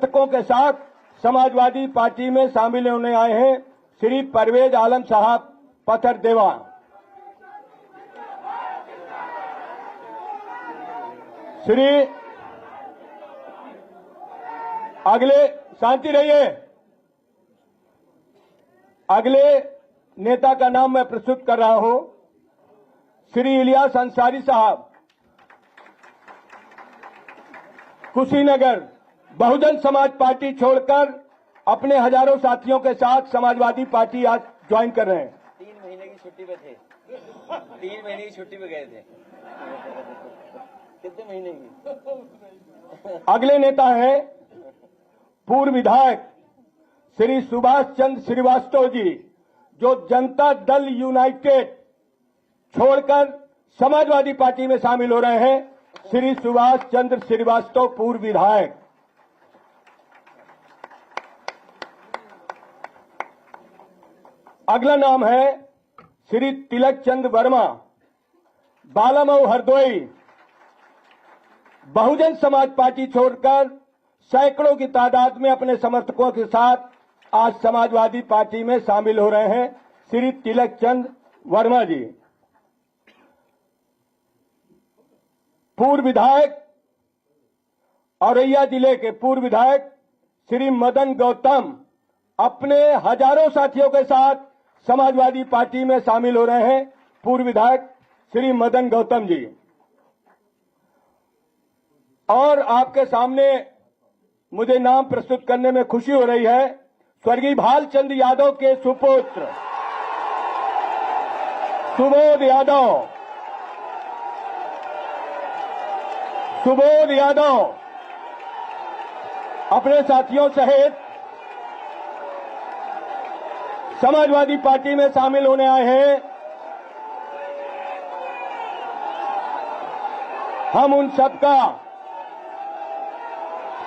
समर्थकों के साथ समाजवादी पार्टी में शामिल होने आए हैं श्री परवेज आलम साहब पथरदेवा। श्री अगले शांति रहिए। अगले नेता का नाम मैं प्रस्तुत कर रहा हूं, श्री इलियास अंसारी साहब, कुशीनगर। बहुजन समाज पार्टी छोड़कर अपने हजारों साथियों के साथ समाजवादी पार्टी आज ज्वाइन कर रहे हैं। 3 महीने की छुट्टी पे थे। 3 महीने की छुट्टी पे गए थे। कितने महीने की? अगले नेता हैं पूर्व विधायक श्री सुभाष चंद्र श्रीवास्तव जी, जो जनता दल यूनाइटेड छोड़कर समाजवादी पार्टी में शामिल हो रहे हैं। श्री सुभाष चंद्र श्रीवास्तव पूर्व विधायक। अगला नाम है श्री तिलक चंद वर्मा, बालामऊ हरदोई। बहुजन समाज पार्टी छोड़कर सैकड़ों की तादाद में अपने समर्थकों के साथ आज समाजवादी पार्टी में शामिल हो रहे हैं श्री तिलक चंद वर्मा जी। पूर्व विधायक औरैया जिले के पूर्व विधायक श्री मदन गौतम अपने हजारों साथियों के साथ समाजवादी पार्टी में शामिल हो रहे हैं। पूर्व विधायक श्री मदन गौतम जी। और आपके सामने मुझे नाम प्रस्तुत करने में खुशी हो रही है, स्वर्गीय भालचंद यादव के सुपुत्र सुबोध यादव। सुबोध यादव अपने साथियों सहित समाजवादी पार्टी में शामिल होने आए हैं। हम उन सबका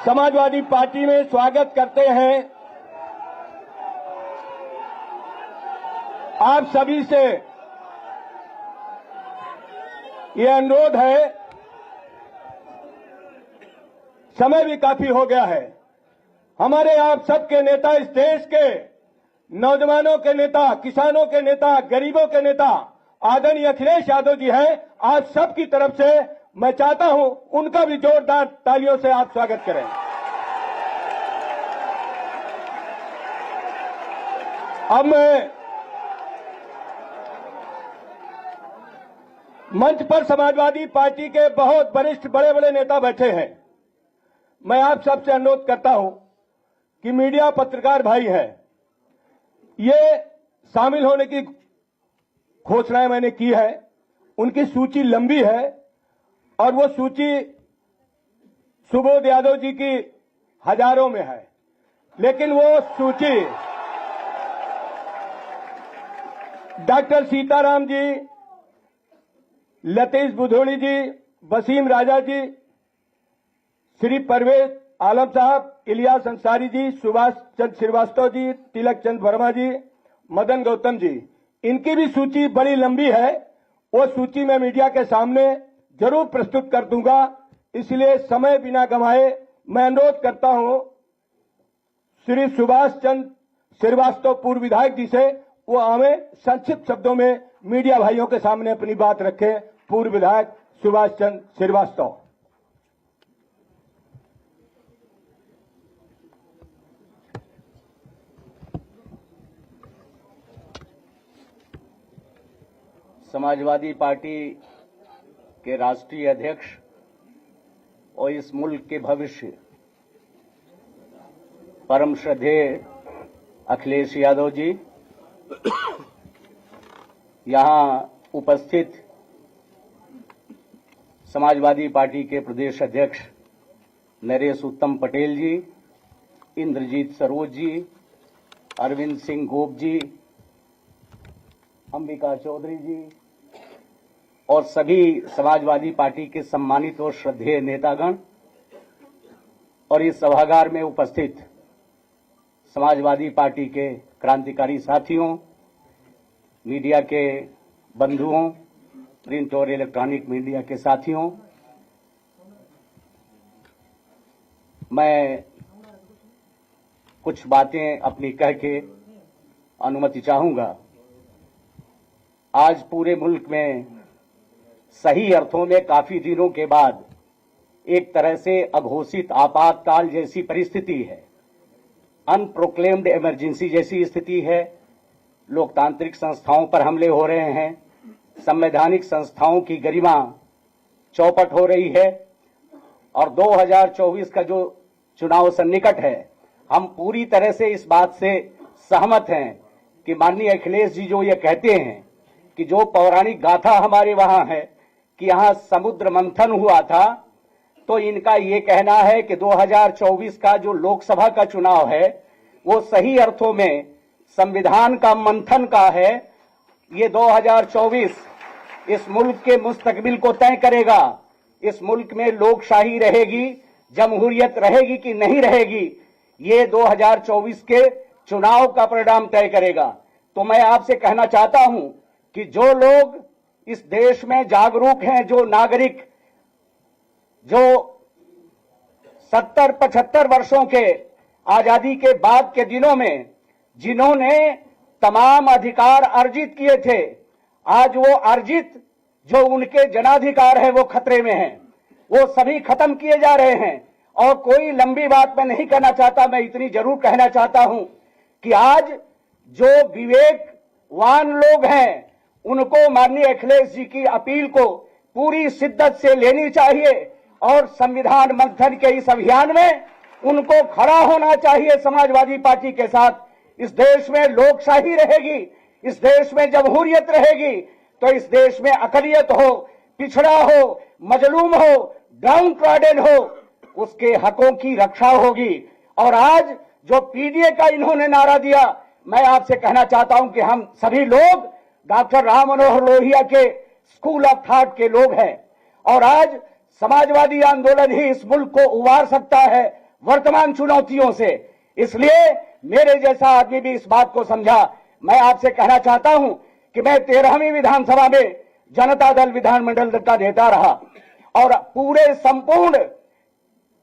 समाजवादी पार्टी में स्वागत करते हैं। आप सभी से ये अनुरोध है, समय भी काफी हो गया है। हमारे आप सबके नेता, इस देश के नौजवानों के नेता, किसानों के नेता, गरीबों के नेता आदरणीय अखिलेश यादव जी हैं। आप सबकी तरफ से मैं चाहता हूं उनका भी जोरदार तालियों से आप स्वागत करें। अब मैं मंच पर समाजवादी पार्टी के बहुत वरिष्ठ बड़े बड़े नेता बैठे हैं। मैं आप सबसे अनुरोध करता हूं कि मीडिया पत्रकार भाई हैं, ये शामिल होने की घोषणाएं मैंने की है। उनकी सूची लंबी है और वो सूची सुबोध यादव जी की हजारों में है, लेकिन वो सूची डॉक्टर सीताराम जी, लतीश बुधोड़ी जी, वसीम राजा जी, श्री परवेज आलम साहब, इलियास अंसारी जी, सुभाष चंद्र श्रीवास्तव जी, तिलक चंद वर्मा जी, मदन गौतम जी, इनकी भी सूची बड़ी लंबी है। वो सूची मैं मीडिया के सामने जरूर प्रस्तुत कर दूंगा। इसलिए समय बिना गंवाए मैं अनुरोध करता हूं श्री सुभाष चंद्र श्रीवास्तव पूर्व विधायक जी से, वो हमें संक्षिप्त शब्दों में मीडिया भाइयों के सामने अपनी बात रखें। पूर्व विधायक सुभाष चंद्र श्रीवास्तव। समाजवादी पार्टी के राष्ट्रीय अध्यक्ष और इस मुल्क के भविष्य परम श्रद्धेय अखिलेश यादव जी, यहां उपस्थित समाजवादी पार्टी के प्रदेश अध्यक्ष नरेश उत्तम पटेल जी, इंद्रजीत सरोज जी, अरविंद सिंह गोप जी, अंबिका चौधरी जी और सभी समाजवादी पार्टी के सम्मानित और श्रद्धेय नेतागण और इस सभागार में उपस्थित समाजवादी पार्टी के क्रांतिकारी साथियों, मीडिया के बंधुओं, प्रिंट और इलेक्ट्रॉनिक मीडिया के साथियों, मैं कुछ बातें अपनी कह के अनुमति चाहूंगा। आज पूरे मुल्क में सही अर्थों में काफी दिनों के बाद एक तरह से अघोषित आपातकाल जैसी परिस्थिति है, अनप्रोक्लेम्ड इमरजेंसी जैसी स्थिति है। लोकतांत्रिक संस्थाओं पर हमले हो रहे हैं, संवैधानिक संस्थाओं की गरिमा चौपट हो रही है और 2024 का जो चुनाव सन्निकट है, हम पूरी तरह से इस बात से सहमत हैं कि माननीय अखिलेश जी जो ये कहते हैं कि जो पौराणिक गाथा हमारे वहां है कि यहां समुद्र मंथन हुआ था, तो इनका ये कहना है कि 2024 का जो लोकसभा का चुनाव है वो सही अर्थों में संविधान का मंथन का है। ये 2024 इस मुल्क के मुस्तकबिल को तय करेगा। इस मुल्क में लोकशाही रहेगी, जमहूरियत रहेगी कि नहीं रहेगी, ये 2024 के चुनाव का परिणाम तय करेगा। तो मैं आपसे कहना चाहता हूं कि जो लोग इस देश में जागरूक हैं, जो नागरिक जो 70-75 वर्षों के आजादी के बाद के दिनों में जिन्होंने तमाम अधिकार अर्जित किए थे, आज वो अर्जित जो उनके जनाधिकार है वो खतरे में हैं, वो सभी खत्म किए जा रहे हैं। और कोई लंबी बात मैं नहीं कहना चाहता, मैं इतनी जरूर कहना चाहता हूं कि आज जो विवेकवान लोग हैं उनको माननीय अखिलेश जी की अपील को पूरी शिद्दत से लेनी चाहिए और संविधान मंथन के इस अभियान में उनको खड़ा होना चाहिए समाजवादी पार्टी के साथ। इस देश में लोकशाही रहेगी, इस देश में जमहूरियत रहेगी, तो इस देश में अकलियत हो, पिछड़ा हो, मजलूम हो, डाउन ट्रॉडन हो, उसके हकों की रक्षा होगी। और आज जो पीडीए का इन्होंने नारा दिया, मैं आपसे कहना चाहता हूं कि हम सभी लोग डॉक्टर राम मनोहर लोहिया के स्कूल ऑफ थॉट के लोग हैं और आज समाजवादी आंदोलन ही इस मुल्क को उबार सकता है वर्तमान चुनौतियों से। इसलिए मेरे जैसा आदमी भी इस बात को समझा। मैं आपसे कहना चाहता हूं कि मैं 13वीं विधानसभा में जनता दल विधानमंडल का नेता रहा और पूरे संपूर्ण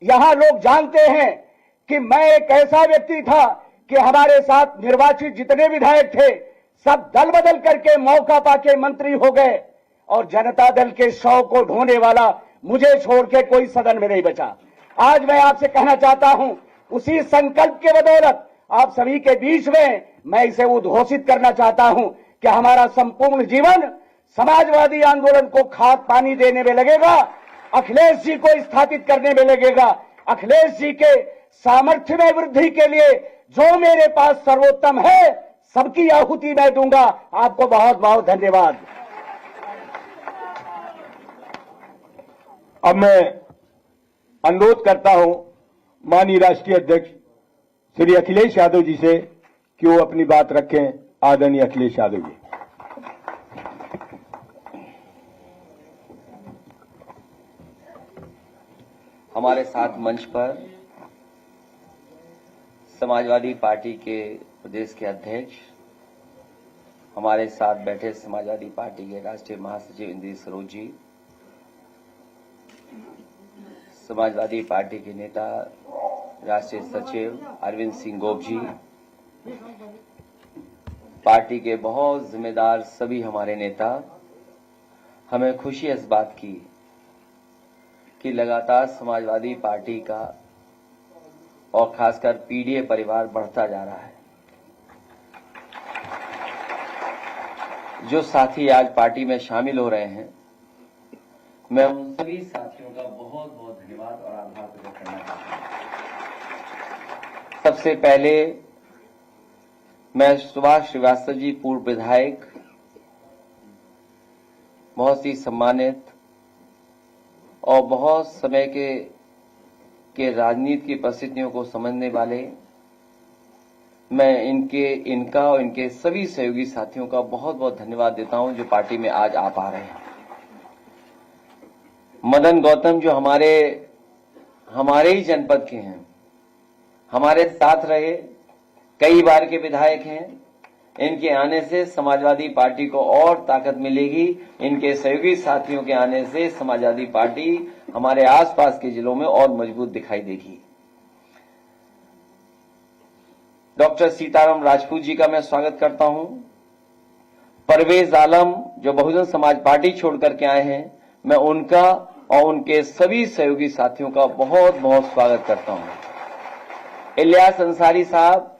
यहां लोग जानते हैं कि मैं एक ऐसा व्यक्ति था कि हमारे साथ निर्वाचित जितने विधायक थे सब दल बदल करके मौका पाके मंत्री हो गए और जनता दल के 100 को ढोने वाला मुझे छोड़ के कोई सदन में नहीं बचा। आज मैं आपसे कहना चाहता हूं, उसी संकल्प के बदौलत आप सभी के बीच में मैं इसे उद्घोषित करना चाहता हूं कि हमारा संपूर्ण जीवन समाजवादी आंदोलन को खाद पानी देने में लगेगा, अखिलेश जी को स्थापित करने में लगेगा। अखिलेश जी के सामर्थ्य में वृद्धि के लिए जो मेरे पास सर्वोत्तम है सबकी आहुति मैं दूंगा। आपको बहुत बहुत धन्यवाद। अब मैं अनुरोध करता हूं माननीय राष्ट्रीय अध्यक्ष श्री अखिलेश यादव जी से कि वो अपनी बात रखें। आदरणीय अखिलेश यादव जी। हमारे साथ मंच पर समाजवादी पार्टी के प्रदेश के अध्यक्ष, हमारे साथ बैठे समाजवादी पार्टी के राष्ट्रीय महासचिव इंद्र सरोज जी, समाजवादी पार्टी के नेता राष्ट्रीय सचिव अरविंद सिंह गोप जी, पार्टी के बहुत जिम्मेदार सभी हमारे नेता, हमें खुशी इस बात की कि लगातार समाजवादी पार्टी का और खासकर पीडीए परिवार बढ़ता जा रहा है। जो साथी आज पार्टी में शामिल हो रहे हैं, मैं उन सभी साथियों का बहुत बहुत धन्यवाद और आभार प्रकट करना चाहता हूं। सबसे पहले मैं सुभाष श्रीवास्तव जी, पूर्व विधायक, बहुत ही सम्मानित और बहुत समय के राजनीति की परिस्थितियों को समझने वाले, मैं इनका और इनके सभी सहयोगी साथियों का बहुत बहुत धन्यवाद देता हूं जो पार्टी में आज आ पा रहे हैं। मदन गौतम जो हमारे ही जनपद के हैं, हमारे साथ रहे, कई बार के विधायक हैं, इनके आने से समाजवादी पार्टी को और ताकत मिलेगी। इनके सहयोगी साथियों के आने से समाजवादी पार्टी हमारे आसपास के जिलों में और मजबूत दिखाई देगी। डॉक्टर सीताराम राजपूत जी का मैं स्वागत करता हूं। परवेज आलम जो बहुजन समाज पार्टी छोड़ करके आए हैं, मैं उनका और उनके सभी सहयोगी साथियों का बहुत बहुत स्वागत करता हूं। इलियास अंसारी साहब,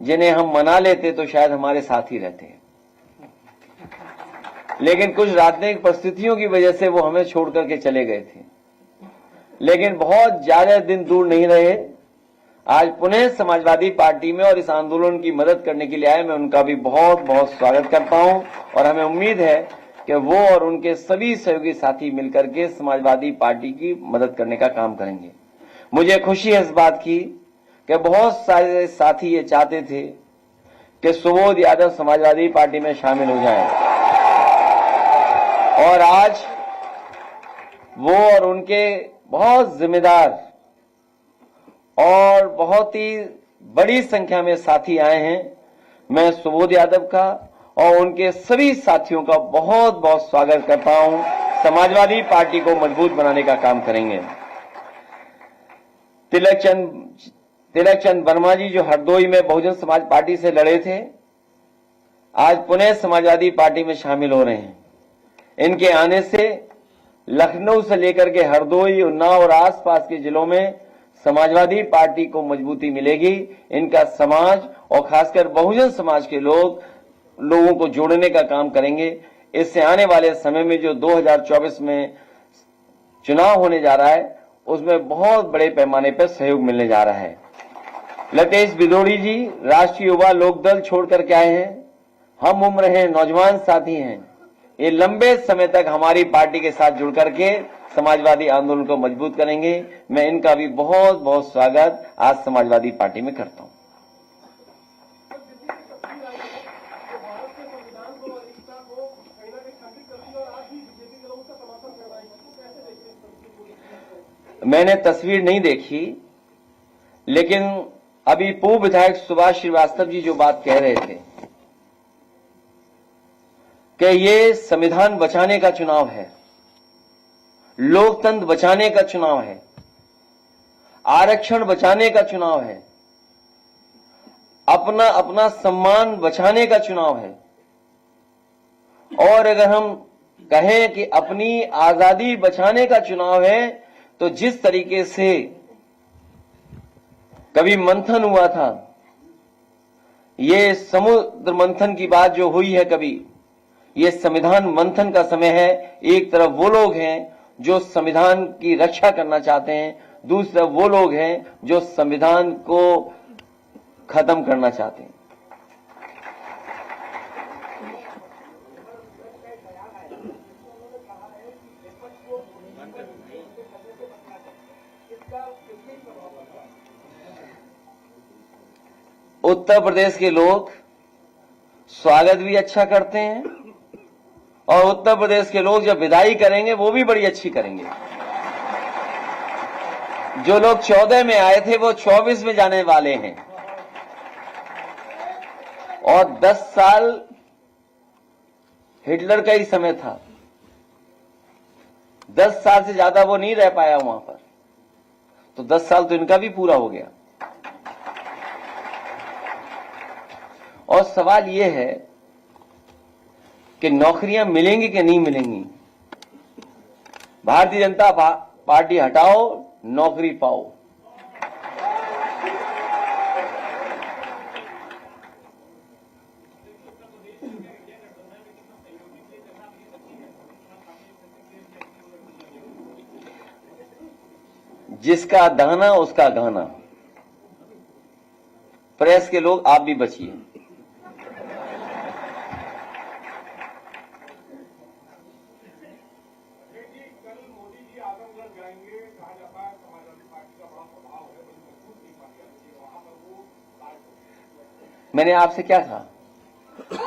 जिन्हें हम मना लेते तो शायद हमारे साथ ही रहते, लेकिन कुछ राजनीतिक परिस्थितियों की वजह से वो हमें छोड़ करके चले गए थे, लेकिन बहुत ज्यादा दिन दूर नहीं रहे। आज पुनः समाजवादी पार्टी में और इस आंदोलन की मदद करने के लिए आए, मैं उनका भी बहुत बहुत स्वागत करता हूं और हमें उम्मीद है कि वो और उनके सभी सहयोगी साथी मिलकर के समाजवादी पार्टी की मदद करने का काम करेंगे। मुझे खुशी है इस बात की कि बहुत सारे साथी ये चाहते थे कि सुबोध यादव समाजवादी पार्टी में शामिल हो जाएं, और आज वो और उनके बहुत जिम्मेदार और बहुत ही बड़ी संख्या में साथी आए हैं। मैं सुबोध यादव का और उनके सभी साथियों का बहुत बहुत स्वागत करता हूं। समाजवादी पार्टी को मजबूत बनाने का काम करेंगे। तिलक चंद वर्मा जी जो हरदोई में बहुजन समाज पार्टी से लड़े थे, आज पुनः समाजवादी पार्टी में शामिल हो रहे हैं। इनके आने से लखनऊ से लेकर के हरदोई, उन्नाव और आसपास के जिलों में समाजवादी पार्टी को मजबूती मिलेगी। इनका समाज और खासकर बहुजन समाज के लोगों को जोड़ने का काम करेंगे। इससे आने वाले समय में जो 2024 में चुनाव होने जा रहा है, उसमें बहुत बड़े पैमाने पर सहयोग मिलने जा रहा है। लतेश बिदोड़ी जी राष्ट्रीय युवा लोकदल छोड़ करके आए हैं। हम उम्र हैं, नौजवान साथी हैं। ये लंबे समय तक हमारी पार्टी के साथ जुड़ करके समाजवादी आंदोलन को मजबूत करेंगे। मैं इनका भी बहुत बहुत स्वागत आज समाजवादी पार्टी में करता हूं। मैंने तस्वीर नहीं देखी, लेकिन अभी पूर्व विधायक सुभाष श्रीवास्तव जी जो बात कह रहे थे कि ये संविधान बचाने का चुनाव है, लोकतंत्र बचाने का चुनाव है, आरक्षण बचाने का चुनाव है, अपना अपना सम्मान बचाने का चुनाव है। और अगर हम कहें कि अपनी आजादी बचाने का चुनाव है, तो जिस तरीके से कभी मंथन हुआ था, ये समुद्र मंथन की बात जो हुई है कभी, ये संविधान मंथन का समय है। एक तरफ वो लोग हैं जो संविधान की रक्षा करना चाहते हैं, दूसरी तरफ वो लोग हैं जो संविधान को खत्म करना चाहते हैं। उत्तर प्रदेश के लोग स्वागत भी अच्छा करते हैं, और उत्तर प्रदेश के लोग जब विदाई करेंगे वो भी बड़ी अच्छी करेंगे। जो लोग 14 में आए थे वो 24 में जाने वाले हैं, और 10 साल हिटलर का ही समय था। 10 साल से ज्यादा वो नहीं रह पाया वहां पर, तो 10 साल तो इनका भी पूरा हो गया। और सवाल ये है कि नौकरियां मिलेंगी कि नहीं मिलेंगी। भारतीय जनता पार्टी हटाओ, नौकरी पाओ। जिसका दाना उसका गाना। प्रेस के लोग आप भी बचिए। मैंने आपसे क्या कहा?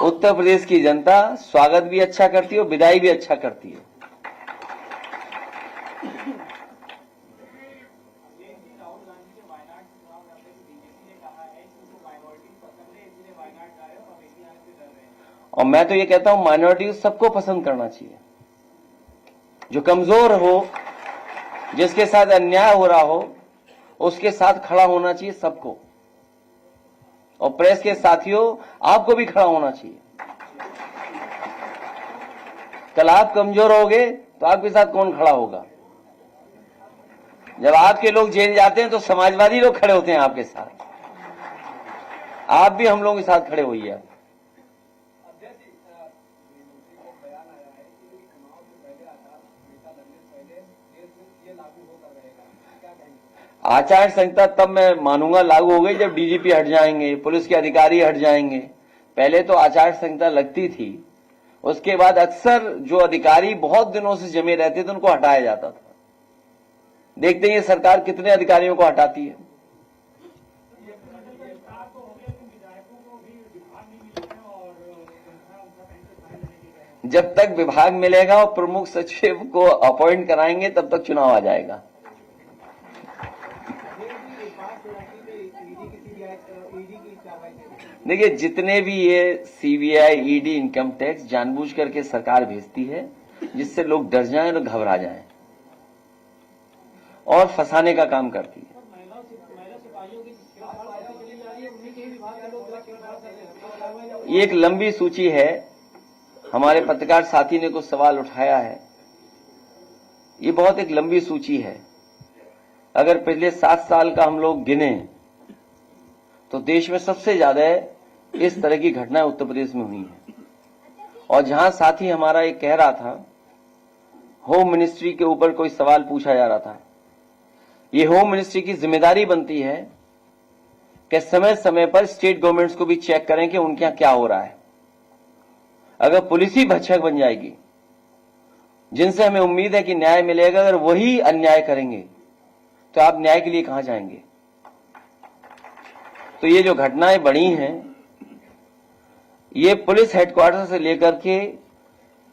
उत्तर प्रदेश की जनता स्वागत भी अच्छा करती है और विदाई भी अच्छा करती है। और मैं तो ये कहता हूं माइनॉरिटी सबको पसंद करना चाहिए। जो कमजोर हो, जिसके साथ अन्याय हो रहा हो, उसके साथ खड़ा होना चाहिए सबको। और प्रेस के साथियों, आपको भी खड़ा होना चाहिए। कल आप कमजोर होगे तो आपके साथ कौन खड़ा होगा? जब आपके लोग जेल जाते हैं तो समाजवादी लोग खड़े होते हैं आपके साथ। आप भी हम लोगों के साथ खड़े होइए। आचार संहिता तब मैं मानूंगा लागू हो गई जब डीजीपी हट जाएंगे, पुलिस के अधिकारी हट जाएंगे। पहले तो आचार संहिता लगती थी, उसके बाद अक्सर जो अधिकारी बहुत दिनों से जमे रहते थे उनको हटाया जाता था। देखते हैं ये सरकार कितने अधिकारियों को हटाती है। जब तक विभाग मिलेगा और प्रमुख सचिव को अपॉइंट कराएंगे तब तक चुनाव आ जाएगा। देखिए, जितने भी ये सीबीआई, ईडी, इनकम टैक्स जानबूझ करके सरकार भेजती है जिससे लोग डर जाएं और घबरा जाएं और फंसाने का काम करती है। ये एक लंबी सूची है। हमारे पत्रकार साथी ने कुछ सवाल उठाया है। ये बहुत एक लंबी सूची है। अगर पिछले 7 साल का हम लोग गिने तो देश में सबसे ज्यादा इस तरह की घटनाएं उत्तर प्रदेश में हुई हैं। और जहां साथी हमारा एक कह रहा था, होम मिनिस्ट्री के ऊपर कोई सवाल पूछा जा रहा था, ये होम मिनिस्ट्री की जिम्मेदारी बनती है कि समय समय पर स्टेट गवर्नमेंट्स को भी चेक करें कि उनके यहां क्या हो रहा है। अगर पुलिस ही भक्षक बन जाएगी, जिनसे हमें उम्मीद है कि न्याय मिलेगा, अगर वही अन्याय करेंगे तो आप न्याय के लिए कहां जाएंगे? तो ये जो घटनाएं बढ़ी हैं, ये पुलिस हेडक्वार्टर से लेकर के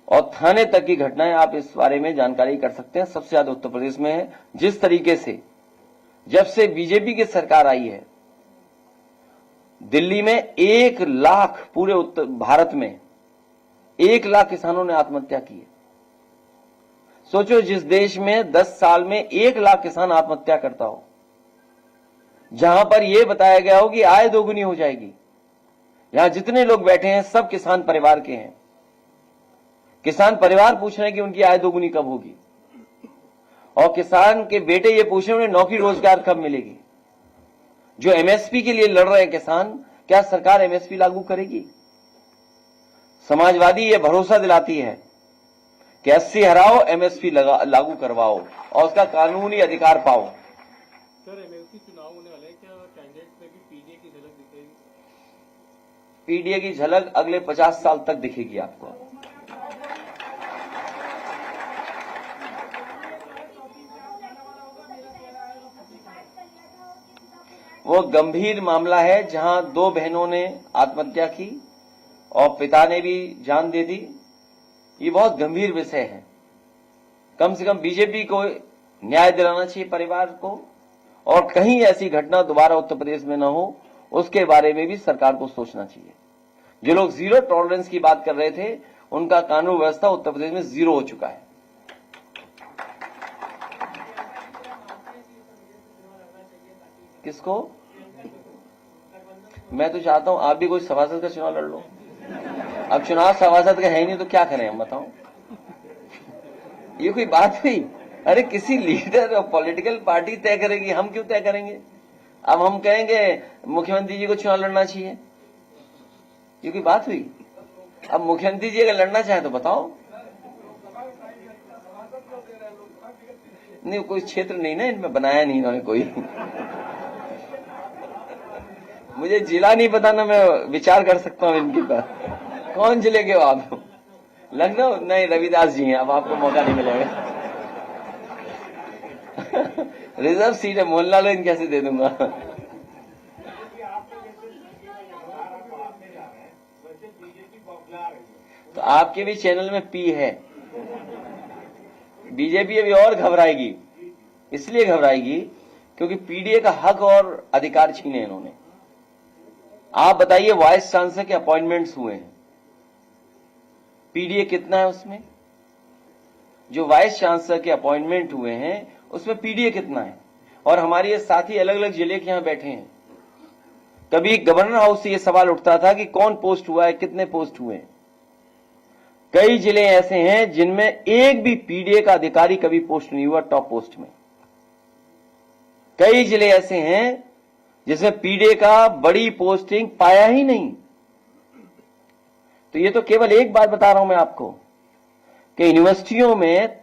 और थाने तक की घटनाएं, आप इस बारे में जानकारी कर सकते हैं, सबसे ज्यादा उत्तर प्रदेश में है। जिस तरीके से जब से बीजेपी की सरकार आई है, दिल्ली में 1 लाख, पूरे उत्तर भारत में 1 लाख किसानों ने आत्महत्या की है। सोचो, जिस देश में 10 साल में 1 लाख किसान आत्महत्या करता हो, जहां पर यह बताया गया हो कि आय दोगुनी हो जाएगी, यहां जितने लोग बैठे हैं सब किसान परिवार के हैं। किसान परिवार पूछ रहे हैं कि उनकी आय दोगुनी कब होगी, और किसान के बेटे ये पूछ रहे हैं उन्हें नौकरी रोजगार कब मिलेगी। जो एमएसपी के लिए लड़ रहे हैं किसान, क्या सरकार एमएसपी लागू करेगी? समाजवादी ये भरोसा दिलाती है कि 80 हराओ, एमएसपी लागू करवाओ और उसका कानूनी अधिकार पाओ। सर, एमएलसी चुनाव होने वाले हैं, क्या कैंडिडेट्स में भी पीडीए की झलक दिखेगी? पीडीए की झलक अगले 50 साल तक दिखेगी आपको। वो गंभीर मामला है जहां 2 बहनों ने आत्महत्या की और पिता ने भी जान दे दी। ये बहुत गंभीर विषय है। कम से कम बीजेपी को न्याय दिलाना चाहिए परिवार को, और कहीं ऐसी घटना दोबारा उत्तर प्रदेश में न हो, उसके बारे में भी सरकार को सोचना चाहिए। जो लोग जीरो टॉलरेंस की बात कर रहे थे, उनका कानून व्यवस्था उत्तर प्रदेश में जीरो हो चुका है। किसको? मैं तो चाहता हूं आप भी कोई सभासद का चुनाव लड़ लो। अब चुनाव सभासद का है नहीं तो क्या करें हम, बताओ? ये कोई बात हुई? अरे किसी लीडर और पॉलिटिकल पार्टी तय करेगी, हम क्यों तय करेंगे? अब हम कहेंगे मुख्यमंत्री जी को चुनाव लड़ना चाहिए, ये कोई बात हुई? अब मुख्यमंत्री जी अगर लड़ना चाहे तो बताओ। नहीं, कोई क्षेत्र नहीं ना इनमें बनाया नहीं इन्होंने कोई। मुझे जिला नहीं पता ना, मैं विचार कर सकता हूँ इनके पास। कौन जिले के हो आप? लखनऊ? नहीं, रविदास जी हैं, अब आपको मौका नहीं मिलेगा। रिजर्व सीट है, मोहल्ला लो, इन कैसे दे दूंगा? तो आपके भी चैनल में पी है। बीजेपी अभी और घबराएगी, इसलिए घबराएगी क्योंकि पीडीए का हक और अधिकार छीने इन्होंने। आप बताइए, वाइस चांसलर के अपॉइंटमेंट्स हुए हैं, पीडीए कितना है उसमें? जो वाइस चांसलर के अपॉइंटमेंट हुए हैं उसमें पीडीए कितना है? और हमारे ये साथी अलग अलग जिले के यहां बैठे हैं, कभी गवर्नर हाउस से यह सवाल उठता था कि कौन पोस्ट हुआ है, कितने पोस्ट हुए हैं। कई जिले ऐसे हैं जिनमें एक भी पीडीए का अधिकारी कभी पोस्ट नहीं हुआ टॉप पोस्ट में। कई जिले ऐसे हैं जिसमें पीडीए का बड़ी पोस्टिंग पाया ही नहीं। तो ये तो केवल एक बात बता रहा हूं मैं आपको कि यूनिवर्सिटियों में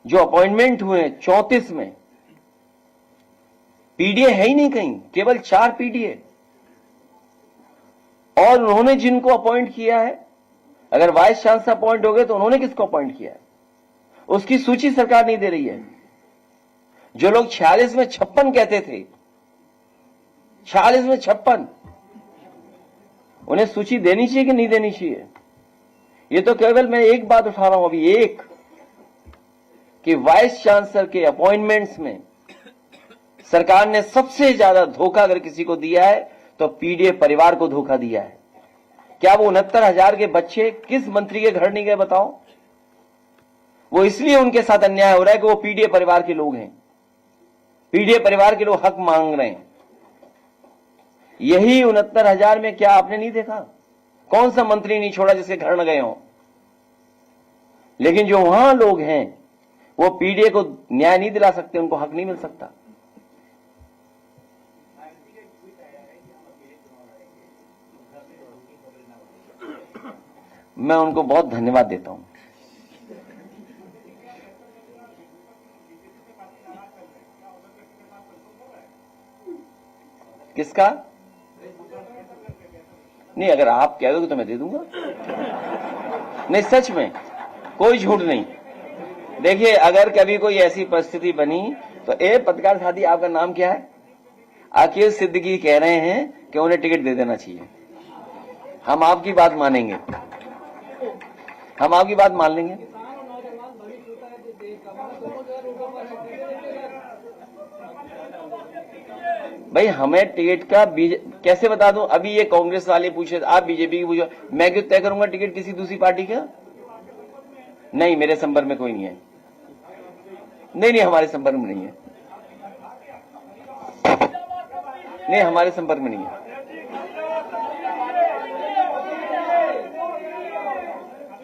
जो अपॉइंटमेंट हुए 34 में पीडीए है ही नहीं कहीं, केवल 4 पीडीए। और उन्होंने जिनको अपॉइंट किया है, अगर वाइस चांसलर अपॉइंट हो गए तो उन्होंने किसको अपॉइंट किया है, उसकी सूची सरकार नहीं दे रही है। जो लोग 46 में 56 कहते थे, 46 में 56, उन्हें सूची देनी चाहिए कि नहीं देनी चाहिए? ये तो केवल मैं एक बात उठा रहा हूं अभी, एक कि वाइस चांसलर के अपॉइंटमेंट्स में सरकार ने सबसे ज्यादा धोखा अगर किसी को दिया है तो पीडीए परिवार को धोखा दिया है। क्या वो 69,000 के बच्चे किस मंत्री के घर नहीं गए बताओ? वो इसलिए उनके साथ अन्याय हो रहा है कि वो पीडीए परिवार के लोग हैं, पीडीए परिवार के लोग हक मांग रहे हैं। यही 69,000 में क्या आपने नहीं देखा? कौन सा मंत्री नहीं छोड़ा जिसके घर न गए हों? लेकिन जो वहां लोग हैं वो पीडीए को न्याय नहीं दिला सकते, उनको हक नहीं मिल सकता। मैं उनको बहुत धन्यवाद देता हूं। किसका? नहीं, अगर आप कह दोगे तो मैं दे दूंगा। नहीं, सच में कोई झूठ नहीं। देखिए, अगर कभी कोई ऐसी परिस्थिति बनी तो पत्रकार साथी, आपका नाम क्या है? अकील सिद्दीकी कह रहे हैं कि उन्हें टिकट दे देना चाहिए। हम आपकी बात मानेंगे, हम आपकी बात मान लेंगे। भाई, हमें टिकट का कैसे बता दूं? अभी ये कांग्रेस वाले पूछे, आप बीजेपी की पूछो, मैं क्यों तय करूंगा टिकट किसी दूसरी पार्टी का? नहीं, मेरे संपर्क में कोई नहीं है। नहीं, हमारे संपर्क में नहीं है। नहीं, हमारे संपर्क में नहीं है।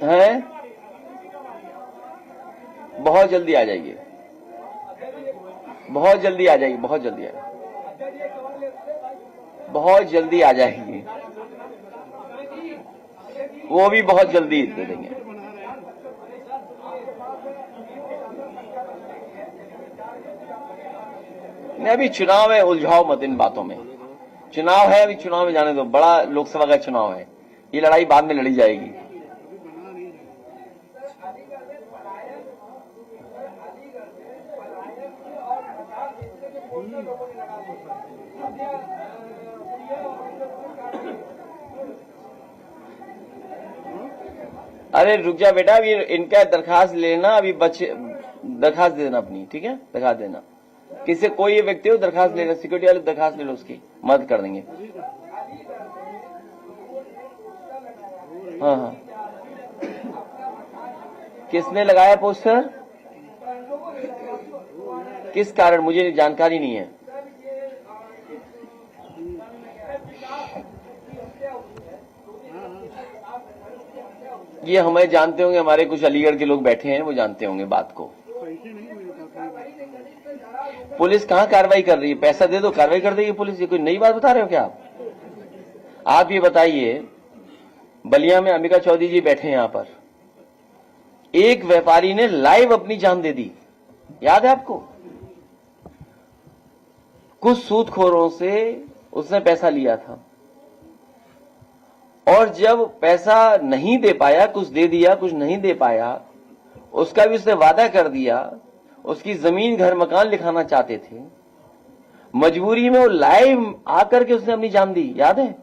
हैं? बहुत जल्दी आ जाइए, बहुत जल्दी आ जाइए, बहुत जल्दी बहुत जल्दी आ जाएगी। वो भी बहुत जल्दी दे देंगे। नहीं, अभी चुनाव है, उलझाओ मत इन बातों में। चुनाव है, अभी चुनाव में जाने दो। बड़ा लोकसभा का चुनाव है, ये लड़ाई बाद में लड़ी जाएगी। अरे रुक जा बेटा, अभी इनका दरखास्त लेना, अभी बच्चे दरखास्त देना अपनी, ठीक है? दरखास्त देना, किसी कोई व्यक्ति हो दरखास्त लेना, सिक्योरिटी वाले दरखास्त ले लो, उसकी मदद कर देंगे। हाँ, किसने लगाया पोस्टर? किस कारण? मुझे जानकारी नहीं है। ये हमें जानते होंगे, हमारे कुछ अलीगढ़ के लोग बैठे हैं, वो जानते होंगे बात को। पुलिस कहां कार्रवाई कर रही है? पैसा दे दो, कार्रवाई कर देगी पुलिस। ये कोई नई बात बता रहे हो क्या आप? आप ये बताइए, बलिया में अंबिका चौधरी जी बैठे हैं यहां पर, एक व्यापारी ने लाइव अपनी जान दे दी, याद है आपको? कुछ सूदखोरों से उसने पैसा लिया था, और जब पैसा नहीं दे पाया, कुछ दे दिया, कुछ नहीं दे पाया, उसका भी उसने वादा कर दिया, उसकी जमीन घर मकान लिखाना चाहते थे, मजबूरी में वो लाइव आकर के उसने अपनी जान दी, याद है?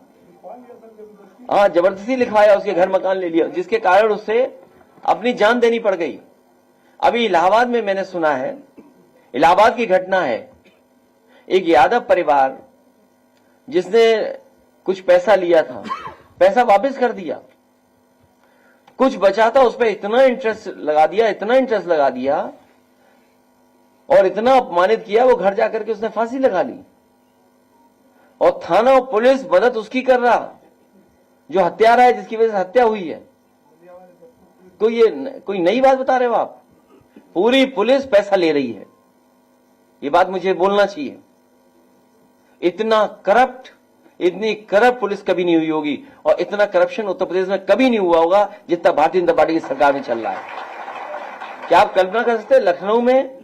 हाँ, जबरदस्ती लिखवाया, उसके घर मकान ले लिया, जिसके कारण उससे अपनी जान देनी पड़ गई। अभी इलाहाबाद में मैंने सुना है, इलाहाबाद की घटना है, एक यादव परिवार जिसने कुछ पैसा लिया था, पैसा वापस कर दिया, कुछ बचा था उस पर इतना इंटरेस्ट लगा दिया, इतना इंटरेस्ट लगा दिया, और इतना अपमानित किया, वो घर जाकर के उसने फांसी लगा ली। और थाना और पुलिस मदद उसकी कर रहा जो हत्यारा है, जिसकी वजह से हत्या हुई है। कोई नई बात बता रहे हो आप? पूरी पुलिस पैसा ले रही है, ये बात मुझे बोलना चाहिए। इतना करप्ट, इतनी करप्ट पुलिस कभी नहीं हुई होगी, और इतना करप्शन उत्तर प्रदेश में कभी नहीं हुआ होगा जितना भारतीय जनता पार्टी की सरकार में चल रहा है। क्या आप कल्पना कर सकते हैं लखनऊ में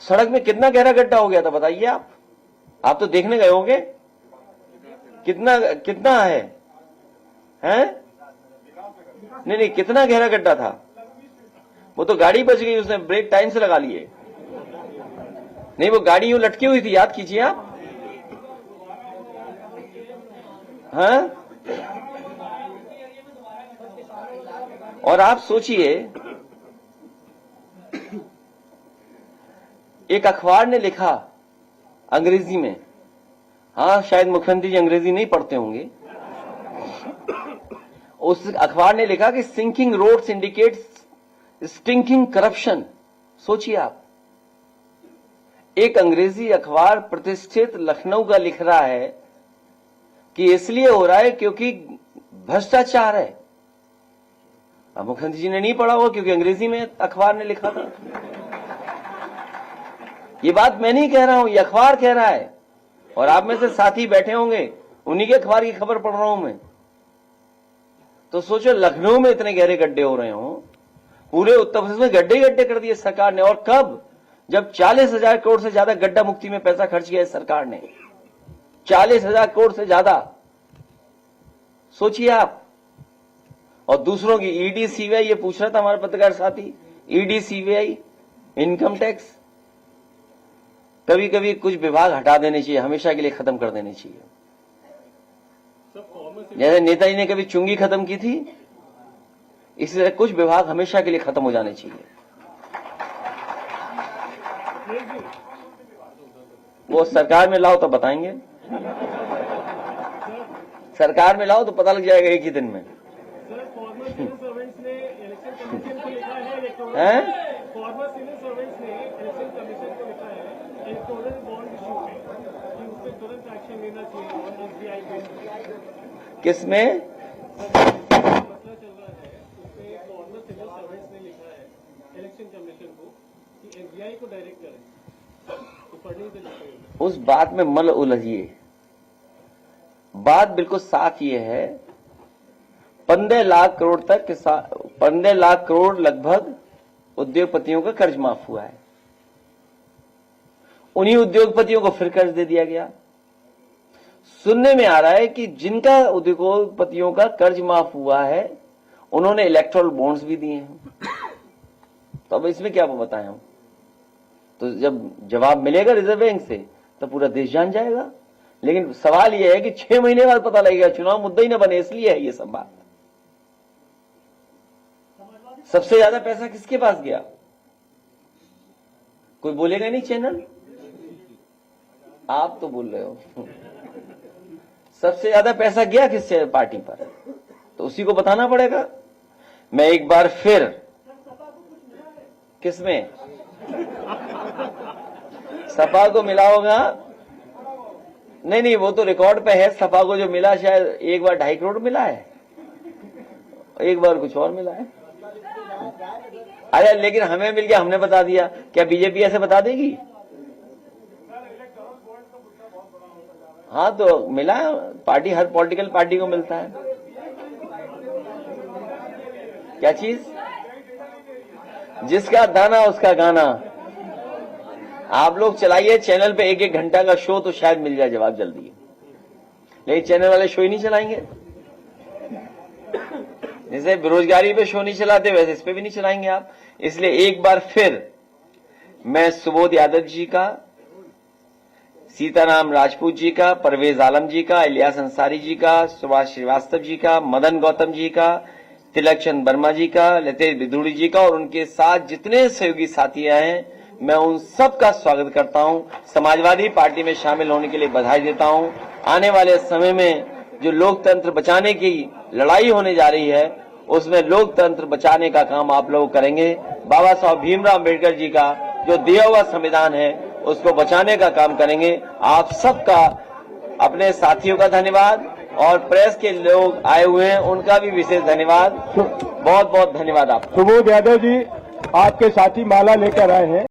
सड़क में कितना गहरा गड्ढा हो गया था? बताइए आप तो देखने गए होंगे, कितना है? नहीं, कितना गहरा गड्ढा था। वो तो गाड़ी बच गई, उसने ब्रेक टाइम से लगा लिए। नहीं, वो गाड़ी यूं लटकी हुई थी, याद कीजिए आप। और आप सोचिए, एक अखबार ने लिखा अंग्रेजी में, शायद मुख्यमंत्री जी अंग्रेजी नहीं पढ़ते होंगे, उस अखबार ने लिखा कि sinking roads indicates stinking corruption. सोचिए आप, एक अंग्रेजी अखबार प्रतिष्ठित लखनऊ का लिख रहा है कि इसलिए हो रहा है क्योंकि भ्रष्टाचार है। अब मुख्यमंत्री जी ने नहीं पढ़ा होगा क्योंकि अंग्रेजी में अखबार ने लिखा था। ये बात मैं नहीं कह रहा हूं, ये अखबार कह रहा है, और आप में से साथी बैठे होंगे, उन्हीं के अखबार की खबर पढ़ रहा हूं मैं। तो सोचो, लखनऊ में इतने गहरे गड्ढे हो रहे हो, पूरे उत्तर प्रदेश में गड्ढे गड्ढे कर दिए सरकार ने। और कब? जब 40,000 करोड़ से ज्यादा गड्ढा मुक्ति में पैसा खर्च किया है सरकार ने, 40,000 करोड़ से ज्यादा। सोचिए आप। और दूसरों की ईडी सीबीआई, ये पूछ रहा था हमारा पत्रकार साथी, ईडी सीबीआई इनकम टैक्स, कभी कभी कुछ विभाग हटा देने चाहिए, हमेशा के लिए खत्म कर देने चाहिए। जैसे नेताजी ने कभी चुंगी खत्म की थी, इसलिए कुछ विभाग हमेशा के लिए खत्म हो जाने चाहिए। वो सरकार में लाओ तो बताएंगे, सरकार में लाओ तो पता लग जाएगा एक ही दिन में। किसमें? उस बात में मल उलझिए। बात बिल्कुल साफ ये है, 15 लाख करोड़ तक 15 लाख करोड़ लगभग उद्योगपतियों का कर्ज माफ हुआ है। उन्हीं उद्योगपतियों को फिर कर्ज दे दिया गया। सुनने में आ रहा है कि जिनका उद्योगपतियों का कर्ज माफ हुआ है, उन्होंने इलेक्ट्रल बॉन्ड्स भी दिए हैं। तो अब इसमें क्या बताएं हम? तो जब जवाब मिलेगा रिजर्व बैंक से तो पूरा देश जान जाएगा। लेकिन सवाल यह है कि 6 महीने बाद पता लगेगा, चुनाव मुद्दा ही न बने, इसलिए है ये सब बात। सबसे ज्यादा पैसा किसके पास गया? कोई बोलेगा नहीं चैनल? आप तो बोल रहे हो। सबसे ज्यादा पैसा गया किस पार्टी पर, तो उसी को बताना पड़ेगा। मैं एक बार फिर, किसमें? सपा को मिला होगा। नहीं, वो तो रिकॉर्ड पे है। सपा को जो मिला, शायद एक बार 2.5 करोड़ मिला है, एक बार कुछ और मिला है। अरे लेकिन हमें मिल गया, हमने बता दिया। क्या बीजेपी ऐसे बता देगी? हाँ, तो मिला। पार्टी, हर पॉलिटिकल पार्टी को मिलता है। क्या चीज? जिसका दाना उसका गाना। आप लोग चलाइए चैनल पे 1-1 घंटा का शो, तो शायद मिल जाए जवाब जल्दी। लेकिन चैनल वाले शो ही नहीं चलाएंगे। जैसे बेरोजगारी पे शो नहीं चलाते, वैसे इस पे भी नहीं चलाएंगे आप। इसलिए एक बार फिर मैं सुबोध यादव जी का, सीताराम राजपूत जी का, परवेज आलम जी का, इलियास अंसारी जी का, सुभाष श्रीवास्तव जी का, मदन गौतम जी का, तिलक चंद वर्मा जी का, लतेश बिधूड़ी जी का और उनके साथ जितने सहयोगी साथी हैं, मैं उन सब का स्वागत करता हूं। समाजवादी पार्टी में शामिल होने के लिए बधाई देता हूं। आने वाले समय में जो लोकतंत्र बचाने की लड़ाई होने जा रही है, उसमें लोकतंत्र बचाने का काम आप लोग करेंगे। बाबा साहब भीमराव अम्बेडकर जी का जो दिया हुआ संविधान है, उसको बचाने का काम करेंगे। आप सबका अपने साथियों का धन्यवाद और प्रेस के लोग आए हुए हैं उनका भी विशेष धन्यवाद। बहुत बहुत धन्यवाद आपका। सुबोध यादव जी, आपके साथी माला लेकर आए हैं।